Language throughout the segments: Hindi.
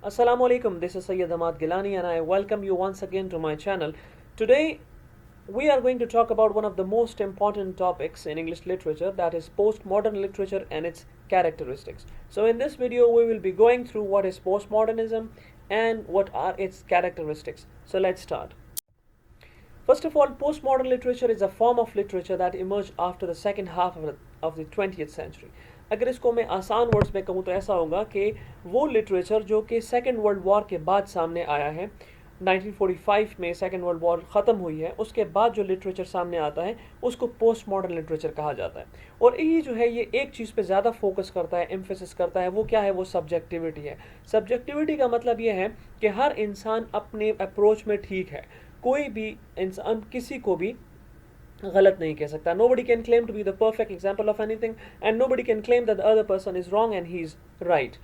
Assalamu alaikum, this is Sayyid Ahmad Gilani and I welcome you once again to my channel. Today we are going to talk about one of the most important topics in English literature, that is postmodern literature and its characteristics. So in this video we will be going through what is postmodernism and what are its characteristics. So let's start. First of all, postmodern literature is a form of literature that emerged after the second half of the 20th century. अगर इसको मैं आसान वर्ड्स में कहूँ तो ऐसा होगा कि वो लिटरेचर जो कि सेकेंड वर्ल्ड वॉर के बाद सामने आया है, 1945 में सेकेंड वर्ल्ड वॉर ख़त्म हुई है, उसके बाद जो लिटरेचर सामने आता है उसको पोस्ट मॉडर्न लिटरेचर कहा जाता है। और ये जो है ये एक चीज़ पे ज़्यादा फोकस करता है, एम्फेसिस करता है, वो क्या है? वो सब्जेक्टिविटी है। सब्जेक्टिविटी का मतलब ये है कि हर इंसान अपने अप्रोच में ठीक है, कोई भी इंसान किसी को भी गलत नहीं कह सकता। Nobody can claim to be the perfect example of anything and nobody can claim that the other person is wrong and he is right.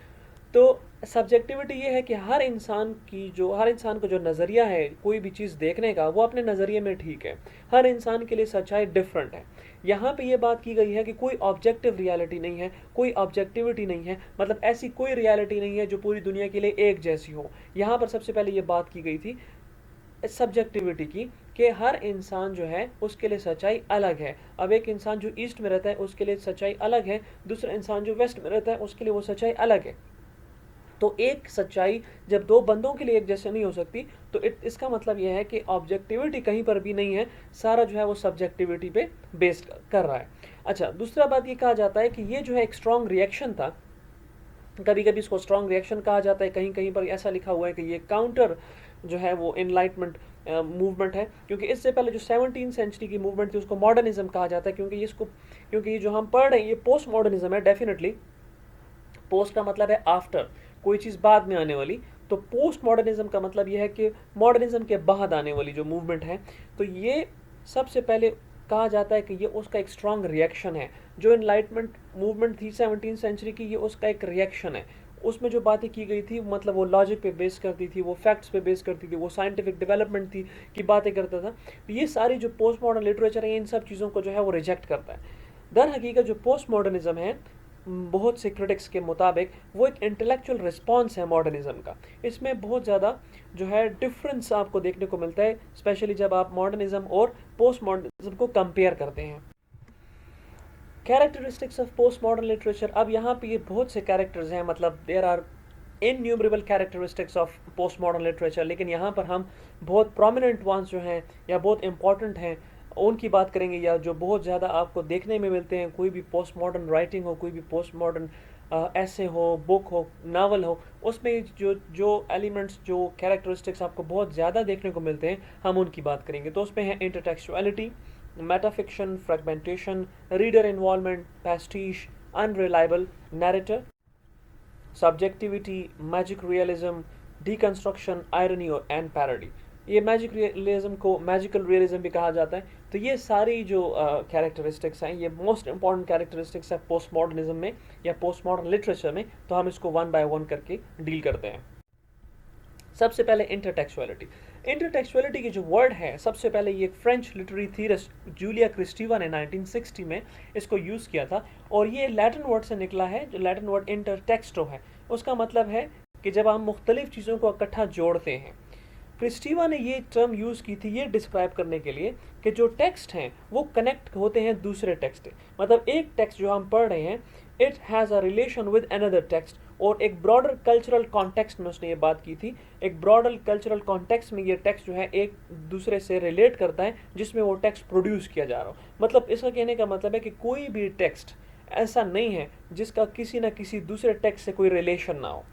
तो सब्जेक्टिविटी ये है कि हर इंसान को जो नज़रिया है कोई भी चीज़ देखने का, वो अपने नज़रिए में ठीक है। हर इंसान के लिए सच्चाई डिफरेंट है। यहाँ पे ये बात की गई है कि कोई ऑब्जेक्टिव रियलिटी नहीं है, कोई ऑब्जेक्टिविटी नहीं है, मतलब ऐसी कोई रियलिटी नहीं है जो पूरी दुनिया के लिए एक जैसी हो। यहाँ पर सबसे पहले ये बात की गई थी सब्जेक्टिविटी की कि हर इंसान जो है उसके लिए सच्चाई अलग है। अब एक इंसान जो ईस्ट में रहता है उसके लिए सच्चाई अलग है, दूसरा इंसान जो वेस्ट में रहता है उसके लिए वो सच्चाई अलग है। तो एक सच्चाई जब दो बंदों के लिए एक जैसे नहीं हो सकती, तो इसका मतलब यह है कि ऑब्जेक्टिविटी कहीं पर भी नहीं है, सारा जो है वो सब्जेक्टिविटी पे बेस्ड कर रहा है। अच्छा, दूसरा बात ये कहा जाता है कि ये जो है एक स्ट्रॉन्ग रिएक्शन था। कभी कभी इसको स्ट्रॉन्ग रिएक्शन कहा जाता है, कहीं कहीं पर ऐसा लिखा हुआ है कि ये काउंटर जो है वो इनलाइटमेंट मूवमेंट है, क्योंकि इससे पहले जो 17th सेंचुरी की मूवमेंट थी उसको मॉडर्निज्म कहा जाता है, क्योंकि ये जो हम पढ़ रहे हैं ये पोस्ट मॉडर्निज्म है। डेफिनेटली पोस्ट का मतलब है आफ्टर, कोई चीज़ बाद में आने वाली। तो पोस्ट मॉडर्निज्म का मतलब ये है कि मॉडर्निज्म के बाद आने वाली जो मूवमेंट है, तो ये सबसे पहले कहा जाता है कि ये उसका एक स्ट्रॉन्ग रिएक्शन है। जो इनलाइटमेंट मूवमेंट थी 17th सेंचुरी की, ये उसका एक रिएक्शन है। उसमें जो बातें की गई थी मतलब वो लॉजिक पे बेस करती थी, वो फैक्ट्स पे बेस करती थी, वो साइंटिफिक डेवलपमेंट थी की बातें करता था। तो ये सारी जो पोस्ट मॉडर्न लिटरेचर है इन सब चीज़ों को जो है वो रिजेक्ट करता है। दर हकीकत जो पोस्ट मॉडर्निज्म है, बहुत से क्रिटिक्स के मुताबिक वो एक इंटेलेक्चुअल रिस्पॉन्स है मॉडर्निज्म का। इसमें बहुत ज़्यादा जो है डिफरेंस आपको देखने को मिलता है, स्पेशली जब आप मॉडर्निज्म और पोस्ट मॉडर्निज्म को कंपेयर करते हैं। Characteristics of post modern literature, अब यहाँ पे ये बहुत से कैरेक्टर्स हैं, मतलब there are innumerable characteristics of post modern literature, लेकिन यहाँ पर हम बहुत प्रोमिनेंट वंस जो हैं या बहुत इंपॉर्टेंट हैं उनकी बात करेंगे, या जो बहुत ज़्यादा आपको देखने में मिलते हैं। कोई भी पोस्ट मॉडर्न राइटिंग हो, कोई भी पोस्ट मॉडर्न ऐसे हो, बुक हो, नावल हो, उसमें जो जो एलिमेंट्स, जो कैरेक्टरिस्टिक्स आपको बहुत ज़्यादा देखने को मिलते हैं, हम उनकी बात करेंगे। तो उसमें है intertextuality, metafiction, fragmentation, reader involvement, pastiche, unreliable narrator, subjectivity, magic realism, deconstruction, irony और and parody। ये मैजिक रियलिज्म को मैजिकल रियलिज्म भी कहा जाता है। तो ये सारी जो कैरेक्टरिस्टिक्स हैं, ये मोस्ट इंपॉर्टेंट कैरेक्टरिस्टिक्स है पोस्ट मॉडर्निज्म में या पोस्ट मॉडर्न लिटरेचर में। तो हम इसको वन बाय वन करके डील करते हैं। सबसे पहले इंटरटेक्चुअलिटी। इंटरटेक्चुअलिटी की जो वर्ड है, सबसे पहले ये एक फ्रेंच लिटरेरी थीरिस्ट जूलिया क्रिस्टीवा ने 1960 में इसको यूज़ किया था, और ये लैटिन वर्ड से निकला है। जो लैटिन वर्ड इंटरटेक्स्टो है, उसका मतलब है कि जब हम मुख्तलिफ चीज़ों को इकट्ठा जोड़ते हैं। क्रिस्टीवा ने ये टर्म यूज़ की थी ये डिस्क्राइब करने के लिए कि जो टेक्स्ट हैं वो कनेक्ट होते हैं दूसरे टेक्स्ट से। मतलब एक टेक्स्ट जो हम पढ़ रहे हैं, it has a relation with another text, और एक ब्रॉडर कल्चरल कॉन्टेक्स्ट में उसने ये बात की थी। एक ब्रॉडर कल्चरल कॉन्टेक्स्ट में ये टेक्स्ट जो है एक दूसरे से रिलेट करता है, जिसमें वो टेक्स्ट प्रोड्यूस किया जा रहा हो। मतलब इसका कहने का मतलब है कि कोई भी टेक्स्ट ऐसा नहीं है जिसका किसी न किसी दूसरे टेक्स्ट से कोई रिलेशन ना हो।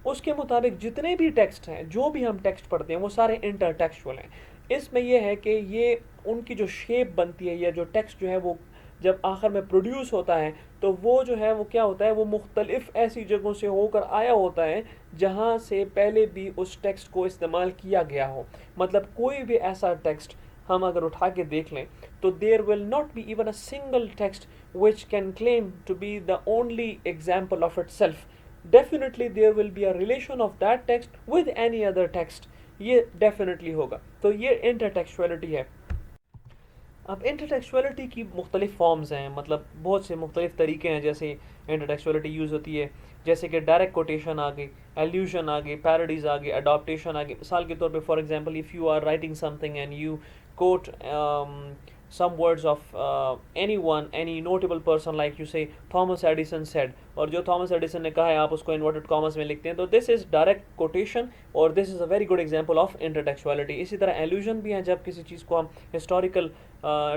उसके मुताबिक जितने भी टेक्स्ट हैं, जो भी हम टेक्स्ट पढ़ते हैं, वो सारे इंटरटेक्चुअल हैं। इसमें यह है कि ये उनकी जो शेप बनती है, या जो टेक्स्ट जो है वो जब आखिर में प्रोड्यूस होता है, तो वो जो है वो क्या होता है, वो मुख्तलिफ ऐसी जगहों से होकर आया होता है जहाँ से पहले भी उस टेक्स्ट को इस्तेमाल किया गया हो। मतलब कोई भी ऐसा टेक्स्ट हम अगर उठा के देख लें, तो there will not be even a single text which can claim to be the only example of itself. Definitely there will be a relation of that text with any other text, ये डेफिनेटली होगा। तो ये इंटरटेक्चुअलिटी है। अब इंटरटेक्चुअलिटी की मुख्तलिफ फॉर्म्स हैं, मतलब बहुत से मुख्तलिफ तरीके हैं जैसे इंटरटेक्चुअलिटी यूज़ होती है। जैसे कि डायरेक्ट कोटेशन आ गई, एल्यूजन आ गई, पैरोडीज आ गई, अडॉप्टेशन आ गई। मिसाल के तौर पे for example if you are writing something and you quote some words of anyone, any notable person, like you say Thomas Edison said, और जो थॉमस एडिसन ने कहा है आप उसको इन्वर्टेड कॉमर्स में लिखते हैं, तो दिस इज डायरेक्ट कोटेशन और this is a very good example of intertextuality. इसी तरह एल्यूजन भी है, जब किसी चीज़ को हम हिस्टोरिकल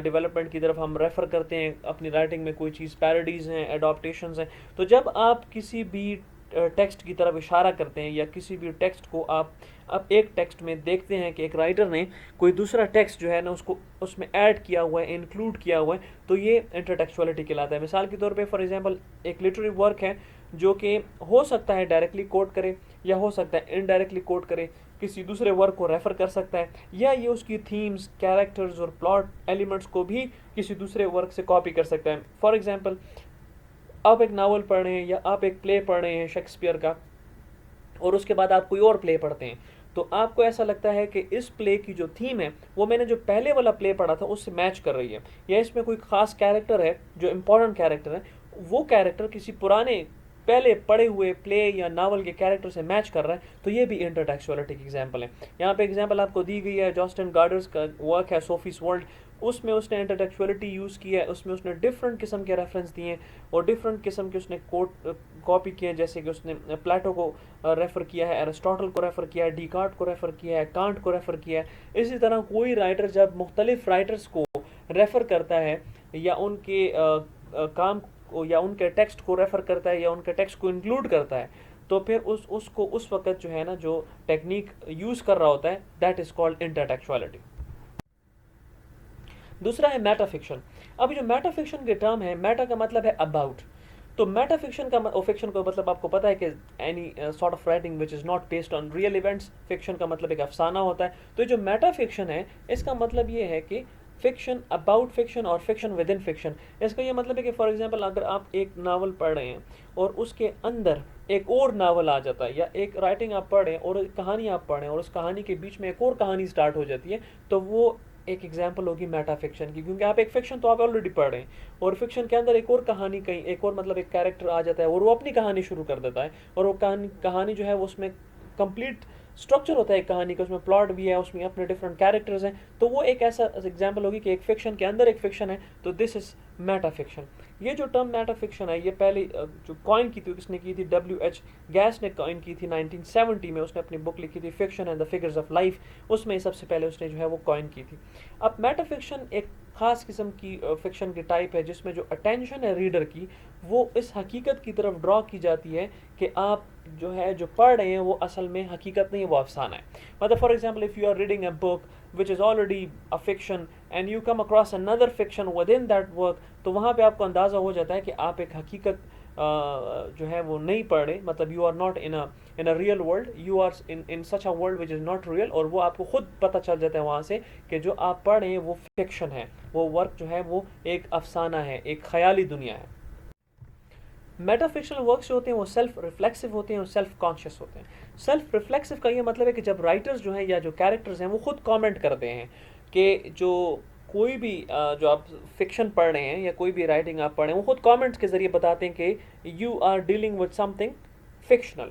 डेवलपमेंट की तरफ हम रेफ़र करते हैं अपनी राइटिंग में, कोई चीज़ पैरोडीज़ हैं, एडॉप्टेशंस हैं। तो जब आप किसी भी टेक्स्ट की तरफ इशारा करते हैं या किसी भी टेक्स्ट को आप अब एक टेक्स्ट में देखते हैं कि एक राइटर ने कोई दूसरा टेक्स्ट जो है ना उसको उसमें ऐड किया हुआ है, इंक्लूड किया हुआ है, तो ये इंटरटेक्चुअलिटी कहलाता है। मिसाल के तौर पे फॉर एग्जांपल एक लिटरेरी वर्क है जो कि हो सकता है डायरेक्टली कोट करे या हो सकता है इनडायरेक्टली कोट करे, किसी दूसरे वर्क को रेफ़र कर सकता है, या ये उसकी थीम्स, कैरेक्टर्स और प्लॉट एलिमेंट्स को भी किसी दूसरे वर्क से कॉपी कर सकता है। फॉर एग्जाम्पल आप एक नावल पढ़ रहे हैं या आप एक प्ले पढ़ रहे हैं शेक्सपियर का, और उसके बाद आप कोई और प्ले पढ़ते हैं, तो आपको ऐसा लगता है कि इस प्ले की जो थीम है वो मैंने जो पहले वाला प्ले पढ़ा था उससे मैच कर रही है, या इसमें कोई ख़ास कैरेक्टर है जो इम्पोर्टेंट कैरेक्टर है, वो कैरेक्टर किसी पुराने पहले पढ़े हुए प्ले या नावल के कैरेक्टर से मैच कर रहा है, तो ये भी इंटरटेक्चुअलिटी की एग्जांपल है। यहाँ पे एग्जांपल आपको दी गई है, जॉस्टन गार्डर्स का वर्क है सोफीज वर्ल्ड, उसमें उसने इंटरटेक्चुअलिटी यूज़ की है, उसमें उसने डिफरेंट किस्म के रेफरेंस दिए हैं और डिफरेंट किस्म के उसने कोट कॉपी किए हैं, जैसे कि उसने प्लेटो को रेफ़र किया है, एरिस्टोटल को रेफ़र किया है, डिकार्ट को रेफ़र किया है, कांट को रेफ़र किया है। इसी तरह कोई राइटर जब मुख्तलिफ राइटर्स को रेफ़र करता है या उनके काम को या उनके टेक्स्ट को रेफ़र करता है या उनके टेक्स्ट को इंक्लूड करता है, तो फिर उसको उस वक्त जो है ना जो टेक्निक यूज़ कर रहा होता है, दैट इज़ कॉल्ड इंटरटेक्चुअलिटी। दूसरा है मेटाफिक्शन। अब जो मेटाफिक्शन के टर्म है, मेटा का मतलब है अबाउट, तो मेटाफिक्शन का फिक्शन का मतलब आपको पता है कि any sort of writing which is not based on real events. Fiction का मतलब एक अफसाना होता है। तो जो मेटाफिक्शन है इसका मतलब ये है कि फिक्शन अबाउट फिक्शन और फिक्शन विद इन फिक्शन। इसका ये मतलब है कि फॉर एग्जांपल अगर आप एक नावल पढ़ रहे हैं और उसके अंदर एक और नावल आ जाता है, या एक राइटिंग आप पढ़ रहे हैं और एक कहानी आप पढ़ रहे हैं और उस कहानी के बीच में एक और कहानी स्टार्ट हो जाती है, तो वो एक एग्जाम्पल होगी मेटा फिक्शन की, क्योंकि आप एक फिक्शन तो आप ऑलरेडी पढ़ रहे हैं और फिक्शन के अंदर एक और कहानी, कहीं एक और मतलब एक कैरेक्टर आ जाता है और वो अपनी कहानी शुरू कर देता है, और वो कहानी जो है वो उसमें कंप्लीट स्ट्रक्चर होता है एक कहानी का, उसमें प्लॉट भी है, उसमें अपने डिफरेंट कैरेक्टर्स हैं, तो वो एक ऐसा एग्जाम्पल होगी कि एक फिक्शन के अंदर एक फिक्शन है, तो दिस इज मेटा फिक्शन। ये जो टर्म मेटा फिक्शन है ये पहले जो कॉइन की थी किसने की थी, W.H. गैस ने कॉइन की थी 1970 में। उसने अपनी बुक लिखी थी fiction and the figures of life, उसमें सबसे पहले उसने जो है वो कॉइन की थी। अब मेटा फिक्शन एक ख़ास किस्म की फिक्शन की टाइप है जिसमें जो अटेंशन है रीडर की वो इस हकीकत की तरफ ड्रॉ की जाती है कि आप जो है जो पढ़ रहे हैं वो असल में हकीकत नहीं है, वो अफसाना है। मतलब for example if you are reading a book which is already a fiction and you come across another fiction within that work, तो वहाँ पे आपको अंदाज़ा हो जाता है कि आप एक हकीकत जो है वो नहीं पढ़ रहे, मतलब you are not in a real world, you are in such a world which is not real, और वो आपको खुद पता चल जाता है वहाँ से कि जो आप पढ़ रहे हैं वो फिक्शन है, वो वर्क जो है वो एक अफसाना है, एक ख्याली दुनिया है। मेटाफिक्शनल वर्क्स जो होते हैं वो सेल्फ रिफ्लेक्सिव होते हैं और सेल्फ कॉन्शियस होते हैं। सेल्फ रिफ्लेक्सिव का ये मतलब है कि जब राइटर्स जो हैं या जो कैरेक्टर्स हैं वो खुद कमेंट करते हैं कि जो कोई भी जो आप फिक्शन पढ़ रहे हैं या कोई भी राइटिंग आप पढ़ रहे हैं, वो खुद कमेंट्स के ज़रिए बताते हैं कि you are dealing with something fictional.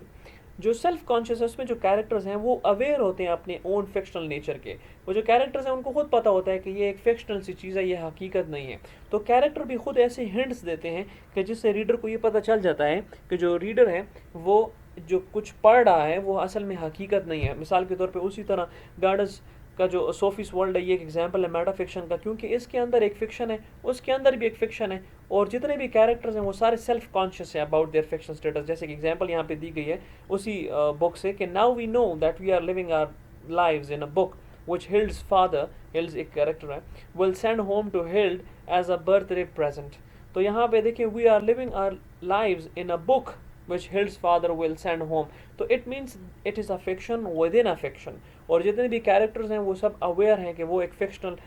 जो सेल्फ कॉन्शियस है उसमें जो कैरेक्टर्स हैं वो अवेयर होते हैं अपने ओन फिक्शनल नेचर के। वो जो कैरेक्टर्स हैं उनको खुद पता होता है कि ये एक फिक्शनल सी चीज़ है, ये हकीकत नहीं है। तो कैरेक्टर भी खुद ऐसे हिंट्स देते हैं कि जिससे रीडर को ये पता चल जाता है कि जो रीडर है वो जो कुछ पढ़ रहा है वो असल में हकीकत नहीं है। मिसाल के तौर पर उसी तरह गार्डर्स का जो सोफीस वर्ल्ड है ये एक एग्जांपल है मेटा फिक्शन का, क्योंकि इसके अंदर एक फिक्शन है, उसके अंदर भी एक फिक्शन है, और जितने भी कैरेक्टर्स हैं वो सारे सेल्फ कॉन्शियस है अबाउट देयर फिक्शन स्टेटस। जैसे कि एग्जांपल यहाँ पे दी गई है उसी बुक से कि now we know that we are living our lives in a book which Hild's father, Hild's एक कैरेक्टर है, will send home to Hild as a birthday present। तो यहाँ पे देखिए we are living our lives in a book which Hild's father will send home, तो it means it is a fiction within a fiction। और जितने भी कैरेक्टर्स हैं वो सब अवेयर हैं कि वो एक फिक्शनल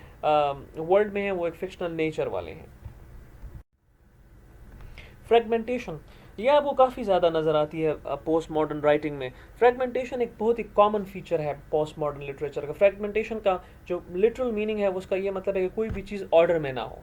वर्ल्ड में है, वो एक फिक्शनल नेचर वाले हैं। फ्रेगमेंटेशन ये आपको काफ़ी ज़्यादा नज़र आती है पोस्ट मॉडर्न राइटिंग में। फ्रेगमेंटेशन एक बहुत ही कॉमन फीचर है पोस्ट मॉडर्न लिटरेचर का। फ्रेगमेंटेशन का जो लिटरल मीनिंग है उसका ये मतलब है कि कोई भी चीज़ ऑर्डर में ना हो।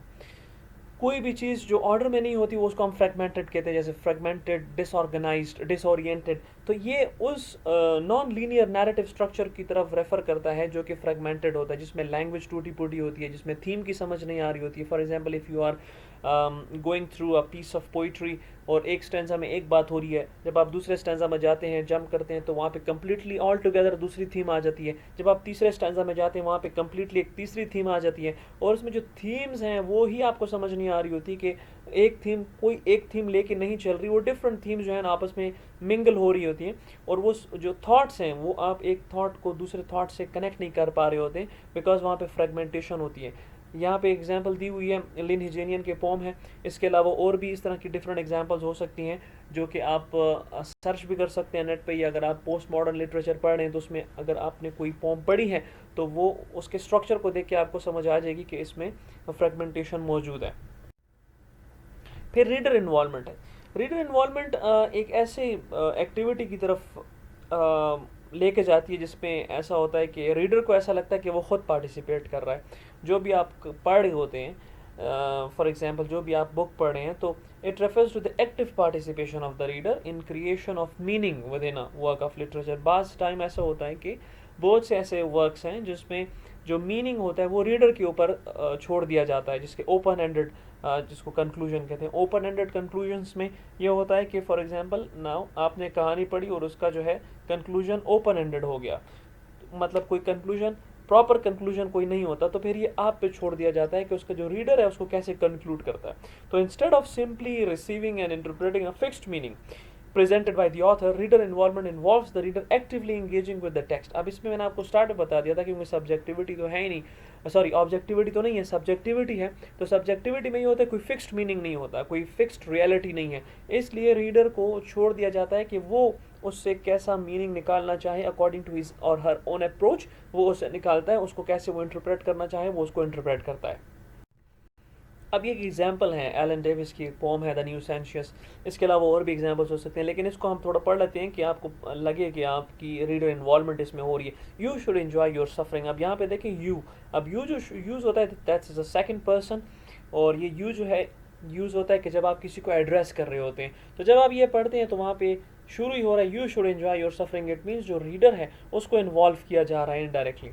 कोई भी चीज़ जो ऑर्डर में नहीं होती वो उसको हम फ्रेगमेंटेड कहते हैं, जैसे फ्रेगमेंटेड, डिसऑर्गेनाइज्ड, डिसओरिएंटेड। तो ये उस नॉन लीनियर नैरेटिव स्ट्रक्चर की तरफ रेफर करता है जो कि फ्रेगमेंटेड होता है, जिसमें लैंग्वेज टूटी फूटी होती है, जिसमें थीम की समझ नहीं आ रही होती है। For example, if you are going through a piece of poetry और एक स्टैंजा में एक बात हो रही है, जब आप दूसरे स्टैंजा में जाते हैं, जंप करते हैं, तो वहाँ पे कम्प्लीटली ऑल टुगेदर दूसरी थीम आ जाती है। जब आप तीसरे स्टैंजा में जाते हैं, वहाँ पे कम्प्लीटली एक तीसरी थीम आ जाती है, और उसमें जो थीम्स हैं वो ही आपको समझ नहीं आ रही होती कि कोई एक थीम लेके नहीं चल रही, वो डिफरेंट थीम जो है ना आपस में मिंगल हो रही होती हैं, और वो जो थॉट्स हैं वो आप एक थॉट को दूसरे थॉट से कनेक्ट नहीं कर पा रहे होते, बिकॉज वहाँ पे फ्रेगमेंटेशन होती है। यहाँ पे एग्जांपल दी हुई है, लिन हिजेनियन के पोम है। इसके अलावा और भी इस तरह की डिफरेंट एग्जांपल्स हो सकती हैं जो कि आप सर्च भी कर सकते हैं नेट पे, या अगर आप पोस्ट मॉडर्न लिटरेचर पढ़ रहे हैं तो उसमें अगर आपने कोई पोम पढ़ी है तो वो उसके स्ट्रक्चर को देख के आपको समझ आ जाएगी कि इसमें फ्रेगमेंटेशन मौजूद है। फिर रीडर इन्वॉल्वमेंट है। रीडर इन्वॉल्वमेंट एक ऐसे एक्टिविटी की तरफ लेके जाती है जिसमें ऐसा होता है कि रीडर को ऐसा लगता है कि वो खुद पार्टिसिपेट कर रहा है। जो भी आप पढ़ रहे होते हैं, फॉर एग्जांपल जो भी आप बुक पढ़ रहे हैं, तो it refers to the active participation of the reader in creation of meaning within a work of literature. बाज़ टाइम ऐसा होता है कि बहुत से ऐसे वर्क्स हैं जिसमें जो मीनिंग होता है वो रीडर के ऊपर छोड़ दिया जाता है, जिसके ओपन एंडेड, जिसको कंक्लूजन कहते हैं। ओपन एंडेड कंक्लूजन्स में ये होता है कि फॉर एग्जांपल नाउ आपने कहानी पढ़ी और उसका जो है कंक्लूजन ओपन एंडेड हो गया, मतलब कोई कंक्लूजन, प्रॉपर कंक्लूजन कोई नहीं होता, तो फिर ये आप पे छोड़ दिया जाता है कि उसका जो रीडर है उसको कैसे कंक्लूड करता है। तो instead of simply receiving end interpreting a fixed meaning presented by the author, reader involvement involves the reader actively engaging with the text। अब इसमें मैंने आपको स्टार्ट में बता दिया था क्योंकि सब्जेक्टिविटी तो है ही नहीं, सॉरी ऑब्जेक्टिविटी तो नहीं है, सब्जेक्टिविटी है। तो सब्जेक्टिविटी में ये होता है कोई फिक्स्ड मीनिंग नहीं होता, कोई फिक्स्ड रियलिटी नहीं है, इसलिए रीडर को छोड़ दिया जाता है कि वो उससे कैसा मीनिंग निकालना चाहे अकॉर्डिंग टू हिज और हर ओन अप्रोच, वो उससे निकालता है, उसको कैसे वो इंटरप्रेट करना चाहे वो उसको इंटरप्रेट करता है। अब ये एक एग्जाम्पल है एलन डेविस की पोम है द न्यू सेंशियस। इसके अलावा और भी एग्जाम्पल्स हो सकते हैं, लेकिन इसको हम थोड़ा पढ़ लेते हैं कि आपको लगे कि आपकी रीडर इन्वॉल्वमेंट इसमें हो रही है। You should enjoy your suffering. अब यहाँ पे देखें यू, अब यू जो यूज़ होता है that's is a second person, और ये यू जो है यूज़ होता है कि जब आप किसी को एड्रेस कर रहे होते हैं। तो जब आप ये पढ़ते हैं तो वहाँ पे शुरू ही हो रहा है you should enjoy your suffering, it means जो रीडर है उसको इन्वॉल्व किया जा रहा है इनडायरेक्टली।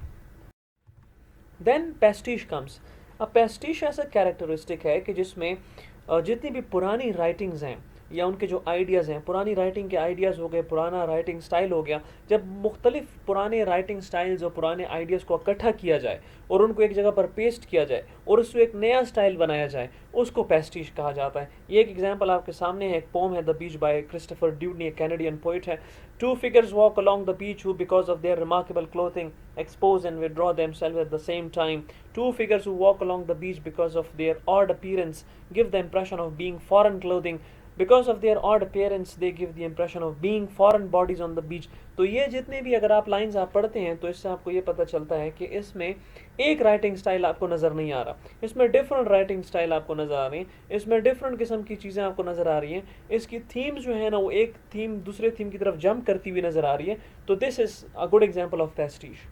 Then पेस्टिश comes. अब पेस्टिश ऐसा कैरेक्टरिस्टिक है कि जिसमें जितनी भी पुरानी राइटिंग्स हैं या उनके जो आइडियाज़ हैं, पुरानी राइटिंग के आइडियाज़ हो गए, पुराना राइटिंग स्टाइल हो गया, जब मुख्तलिफ पुराने राइटिंग स्टाइल्स और पुराने आइडियाज़ को इकट्ठा किया जाए और उनको एक जगह पर पेस्ट किया जाए और उससे एक नया स्टाइल बनाया जाए, उसको पेस्टिश कहा जाता है। ये एक एग्जांपल आपके सामने है, एक पोम है द बीच बाय क्रिस्टोफर ड्यूडनी, एक कैनेडियन पोइट है। Two figures walk along the beach who, because of their remarkable clothing, expose and withdraw themselves at the same time. Two figures who walk along the beach because of their odd appearance give the impression of being foreign clothing. Because of their odd appearance, they give the impression of being foreign bodies on the beach. तो ये जितने भी अगर आप लाइंस आप पढ़ते हैं तो इससे आपको ये पता चलता है कि इसमें एक राइटिंग स्टाइल आपको नज़र नहीं आ रहा, इसमें डिफरेंट राइटिंग स्टाइल आपको नज़र आ रही है, इसमें डिफरेंट किस्म की चीज़ें आपको नज़र आ रही हैं, इसकी थीम्स जो है ना वो एक थीम दूसरे थीम की तरफ जंप करती हुई नज़र आ रही है। तो this is a good example of pastiche.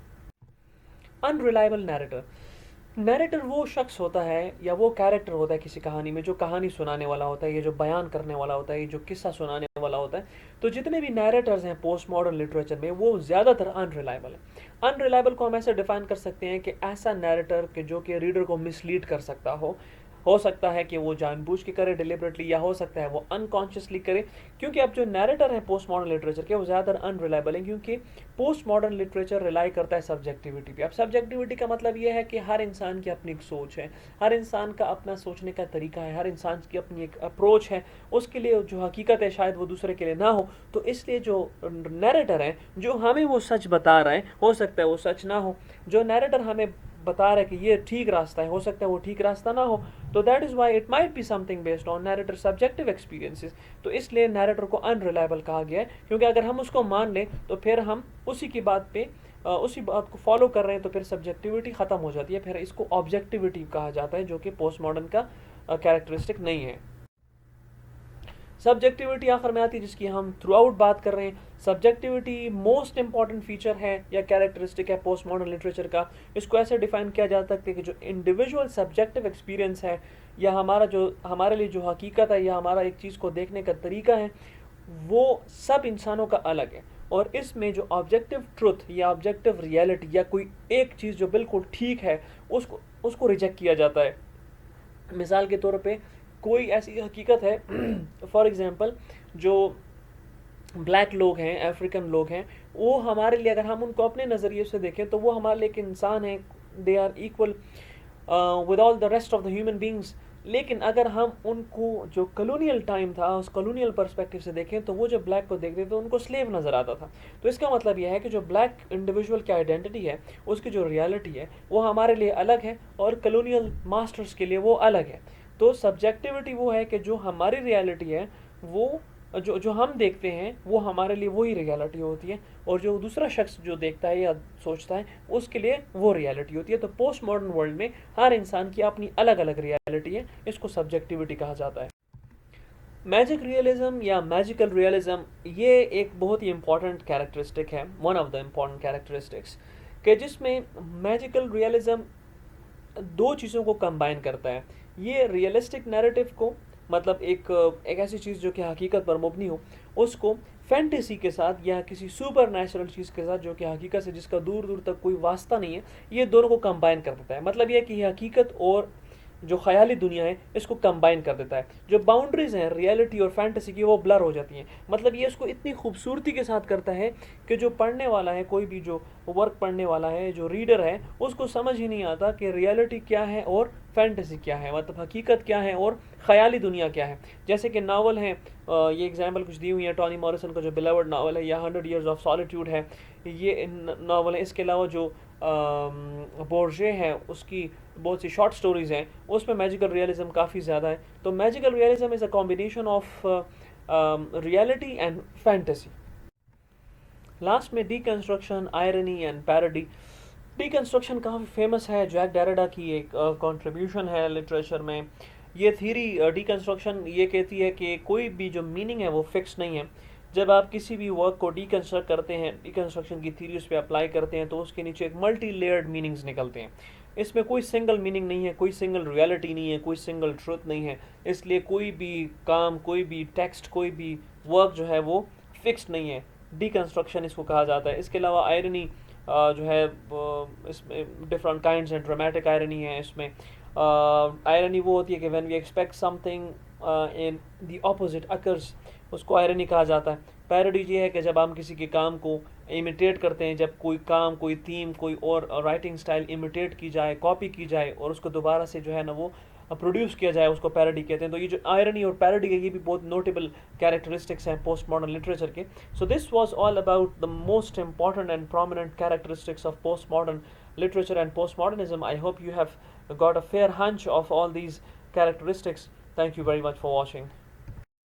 Unreliable narrator. Narrator वो शख्स होता है या वो कैरेक्टर होता है किसी कहानी में जो कहानी सुनाने वाला होता है, ये जो बयान करने वाला होता है, ये जो किस्सा सुनाने वाला होता है। तो जितने भी नैरेटर्स हैं पोस्ट मॉडर्न लिटरेचर में वो ज़्यादातर अनरिलायबल है। अनरिलायबल को हम ऐसे डिफाइन कर सकते हैं कि ऐसा नैरेटर कि जो कि रीडर को मिसलीड कर सकता हो सकता है कि वो जानबूझ के करे डिलिबरेटली, या हो सकता है वो अनकॉन्शियसली करे। क्योंकि अब जो नैरेटर हैं पोस्ट मॉडर्न लिटरेचर के वो ज़्यादातर अनरिलायबल हैं, क्योंकि पोस्ट मॉडर्न लिटरेचर रिलाई करता है सब्जेक्टिविटी पे। अब सब्जेक्टिविटी का मतलब ये है कि हर इंसान की अपनी एक सोच है, हर इंसान का अपना सोचने का तरीका है, हर इंसान की अपनी एक अप्रोच है, उसके लिए जो हकीकत है शायद वो दूसरे के लिए ना हो। तो इसलिए जो नैरेटर है जो हमें वो सच बता रहा है, हो सकता है वो सच ना हो। जो नैरेटर हमें बता रहा है कि ये ठीक रास्ता है, हो सकता है वो ठीक रास्ता ना हो। तो that is why it might be something based on narrator subjective experiences. तो इसलिए नैरेटर को अनरिलायबल कहा गया है, क्योंकि अगर हम उसको मान लें तो फिर हम उसी की बात पे उसी बात को फॉलो कर रहे हैं, तो फिर सब्जेक्टिविटी ख़त्म हो जाती है, फिर इसको ऑब्जेक्टिविटी कहा जाता है, जो कि पोस्ट मॉडर्न का कैरेक्टरिस्टिक नहीं है। सब्जेक्टिविटी आखिर में आती है जिसकी हम थ्रू आउट बात कर रहे हैं। सब्जेक्टिविटी मोस्ट इंपॉर्टेंट फीचर है या कैरेक्टरिस्टिक है पोस्ट मॉडर्न लिटरेचर का। इसको ऐसे डिफाइन किया जा सकता है कि जो इंडिविजुअल सब्जेक्टिव एक्सपीरियंस है या हमारे लिए जो हकीकत है या हमारा एक चीज़ को देखने का तरीका है वो सब इंसानों का अलग है, और इसमें जो ऑब्जेक्टिव ट्रुथ या ऑब्जेक्टिव रियलिटी या कोई एक चीज़ जो बिल्कुल ठीक है उसको उसको रिजेक्ट किया जाता है। मिसाल के तौर पे कोई ऐसी हकीकत है फॉर एग्ज़ाम्पल जो ब्लैक लोग हैं, अफ्रीकन लोग हैं, वो हमारे लिए अगर हम उनको अपने नज़रिए से देखें तो वो हमारे लिए एक इंसान है, they are equal with all the rest of the human beings. लेकिन अगर हम उनको जो कॉलोनियल टाइम था उस कॉलोनियल पर्सपेक्टिव से देखें तो वो जो ब्लैक को देखते थे उनको स्लेव नज़र आता था। तो इसका मतलब यह है कि जो ब्लैक इंडिविजुअल की आइडेंटिटी है उसकी जो रियलिटी है वो हमारे लिए अलग है और कॉलोनियल मास्टर्स के लिए वो अलग है। तो सब्जेक्टिविटी वो है कि जो हमारी रियलिटी है वो जो हम देखते हैं वो हमारे लिए वही रियलिटी होती है, और जो दूसरा शख्स जो देखता है या सोचता है उसके लिए वो रियलिटी होती है। तो पोस्ट मॉडर्न वर्ल्ड में हर इंसान की अपनी अलग अलग रियलिटी है, इसको सब्जेक्टिविटी कहा जाता है। मैजिक रियलिज्म या मैजिकल रियलिज्म ये एक बहुत ही इंपॉर्टेंट कैरेक्टरिस्टिक है, one of the important characteristics, कि जिसमें मैजिकल रियलिज्म दो चीज़ों को कंबाइन करता है। ये रियलिस्टिक नैरेटिव को, मतलब एक ऐसी चीज़ जो कि हकीकत पर मबनी हो, उसको फैंटेसी के साथ या किसी सुपर नेचुरल चीज़ के साथ जो कि हकीकत से जिसका दूर दूर तक कोई वास्ता नहीं है, ये दोनों को कंबाइन कर देता है। मतलब यह कि ये हकीकत और जो ख्याली दुनिया है इसको कंबाइन कर देता है। जो बाउंड्रीज हैं रियलिटी और फैंटेसी की वो ब्लर हो जाती हैं। मतलब ये इसको इतनी खूबसूरती के साथ करता है कि जो पढ़ने वाला है, कोई भी जो वर्क पढ़ने वाला है, जो रीडर है, उसको समझ ही नहीं आता कि रियलिटी क्या है और फैंटेसी क्या है, मतलब हकीकत क्या है और ख़याली दुनिया क्या है। जैसे कि नावल हैं, ये एग्जाम्पल कुछ दी हुई है टॉनी मॉरिसन का जो बिलवर्ड नावल है या 100 Years of Solitude है, ये नावल है। इसके अलावा जो बोर्जे है उसकी बहुत सी शॉर्ट स्टोरीज़ हैं, उसमें मैजिकल रियलिज्म काफ़ी ज़्यादा है। तो magical realism is a combination of reality and fantasy. Last में deconstruction, irony and parody. Deconstruction काफ़ी फेमस है, जैक डेरिडा की एक कंट्रीब्यूशन है लिटरेचर में। ये थीरी डीकंस्ट्रक्शन ये कहती है कि कोई भी जो मीनिंग है वो फिक्स नहीं है। जब आप किसी भी वर्क को डीकंस्ट्रक्ट करते हैं, डीकंस्ट्रक्शन की थीरी उस पर अप्लाई करते हैं, तो उसके नीचे एक मल्टी लेयर्ड मीनिंग्स निकलते हैं। इसमें कोई सिंगल मीनिंग नहीं है, कोई सिंगल रियलिटी नहीं है, कोई सिंगल ट्रुथ नहीं है। इसलिए कोई भी काम, कोई भी टेक्स्ट, कोई भी वर्क जो है वो फिक्स्ड नहीं है। डीकंस्ट्रक्शन इसको कहा जाता है। इसके अलावा आयरनी जो है इसमें डिफरेंट काइंड्स हैं। ड्रामेटिक आयरनी है इसमें। आयरनी वो होती है कि when we expect something in the opposite occurs, उसको आयरनी कहा जाता है। पैरोडी ये है कि जब हम किसी के काम को इमिटेट करते हैं, जब कोई काम, कोई थीम, कोई और राइटिंग स्टाइल इमिटेट की जाए, कॉपी की जाए और उसको दोबारा से जो है ना वो प्रोड्यूस किया जाए, उसको पैरोडी कहते हैं। तो ये जो आयरनी और पैरोडी है ये भी बहुत नोटेबल कैरेक्टरिस्टिक्स हैं पोस्ट मॉडर्न लिटरेचर के। So this was all about the most important and prominent characteristics of post modern literature and postmodernism. I hope you have got a fair hunch of all these characteristics. Thank you very much for watching.